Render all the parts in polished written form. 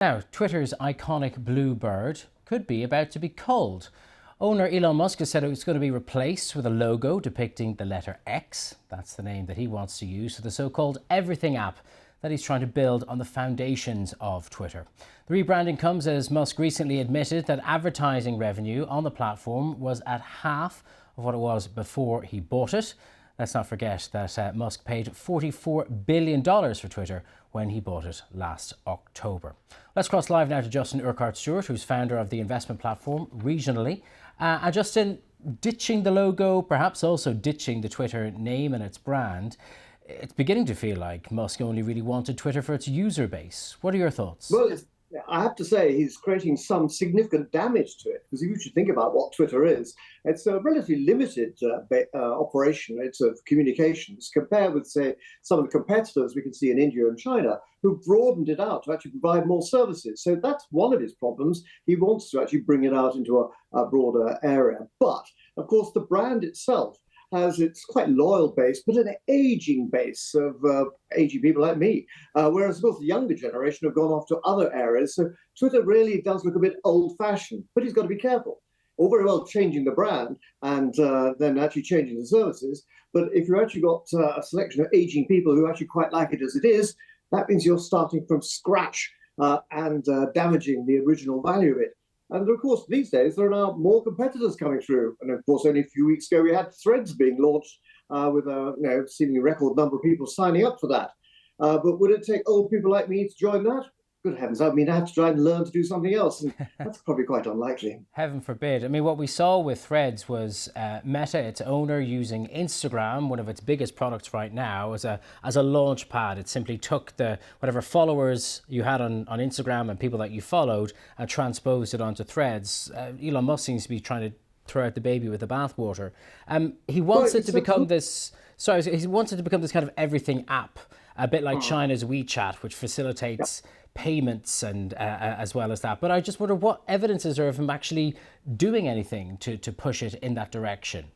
Now, Twitter's iconic blue bird could be about to be culled. Owner Elon Musk has said it's going to be replaced with a logo depicting the letter X. That's the name that he wants to use for the so-called Everything app that he's trying to build on the foundations of Twitter. The rebranding comes as Musk recently admitted that advertising revenue on the platform was at half of what it was before he bought it. Let's not forget that Musk paid $44 billion for Twitter when he bought it last October. Let's cross live now to Justin Urquhart-Stewart, who's founder of the investment platform Regionally. And Justin, ditching the logo, perhaps also ditching the Twitter name and its brand, it's beginning to feel like Musk only really wanted Twitter for its user base. What are your thoughts? Well, I have to say he's creating some significant damage to it, because if you should think about what Twitter is, it's a relatively limited operation. It's of communications compared with, say, some of the competitors we can see in India and China who broadened it out to actually provide more services. So that's one of his problems. He wants to actually bring it out into a broader area. But, of course, the brand itself has its quite loyal base, but an aging base of aging people like me. Whereas, of course, the younger generation have gone off to other areas. So Twitter really does look a bit old-fashioned, but he's got to be careful. All very well changing the brand and then actually changing the services. But if you've actually got a selection of aging people who actually quite like it as it is, that means you're starting from scratch and damaging the original value of it. And of course, these days, there are now more competitors coming through. And of course, only a few weeks ago, we had Threads being launched with a seemingly record number of people signing up for that. But would it take old people like me to join that? Good heavens, I mean, I have to try and learn to do something else. And that's probably quite unlikely. Heaven forbid. I mean, what we saw with Threads was Meta, its owner, using Instagram, one of its biggest products right now, as a launch pad. It simply took whatever followers you had on Instagram and people that you followed and transposed it onto Threads. Elon Musk seems to be trying to throw out the baby with the bathwater. He wants it to become this. Sorry, he wants it to become this kind of everything app, a bit like China's WeChat, which facilitates payments and as well as that. But I just wonder what evidence is there of him actually doing anything to push it in that direction?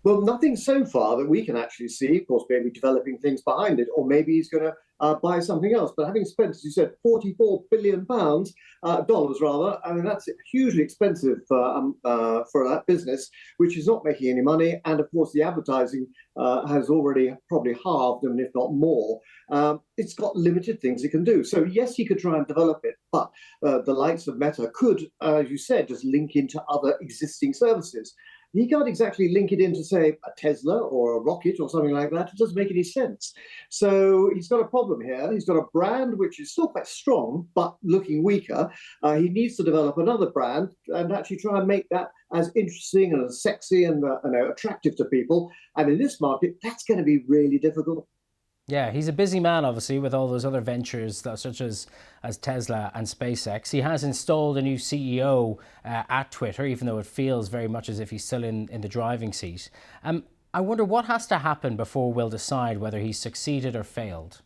Well, nothing so far that we can actually see. Of course, maybe developing things behind it, or maybe he's going to buy something else. But having spent, as you said, £44 billion, dollars rather, I mean, that's hugely expensive for that business, which is not making any money. And of course, the advertising has already probably halved, and if not more. It's got limited things it can do. So yes, he could try and develop it, but the likes of Meta could, as you said, just link into other existing services. He can't exactly link it into, say, a Tesla or a rocket or something like that. It doesn't make any sense. So he's got a problem here. He's got a brand which is still quite strong, but looking weaker. He needs to develop another brand and actually try and make that as interesting and as sexy and attractive to people. And in this market, that's going to be really difficult. Yeah, he's a busy man, obviously, with all those other ventures such as Tesla and SpaceX. He has installed a new CEO at Twitter, even though it feels very much as if he's still in the driving seat. I wonder what has to happen before we'll decide whether he's succeeded or failed.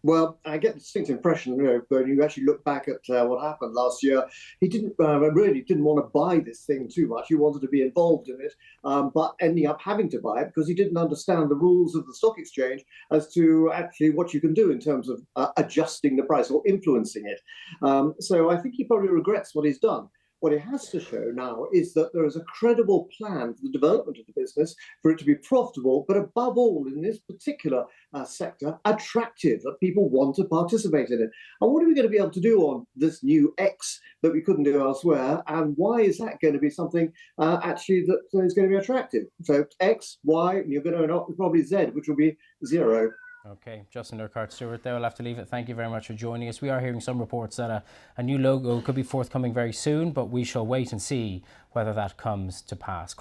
Well, I get the distinct impression, when you actually look back at what happened last year, he really didn't want to buy this thing too much. He wanted to be involved in it, but ending up having to buy it because he didn't understand the rules of the stock exchange as to actually what you can do in terms of adjusting the price or influencing it. So I think he probably regrets what he's done. What it has to show now is that there is a credible plan for the development of the business, for it to be profitable, but above all, in this particular sector, attractive, that people want to participate in it. And what are we going to be able to do on this new X that we couldn't do elsewhere? And why is that going to be something actually that is going to be attractive? So X, Y, and you're going to probably Z, which will be zero. Okay, Justin Urquhart-Stewart there. We'll have to leave it. Thank you very much for joining us. We are hearing some reports that a new logo could be forthcoming very soon, but we shall wait and see whether that comes to pass.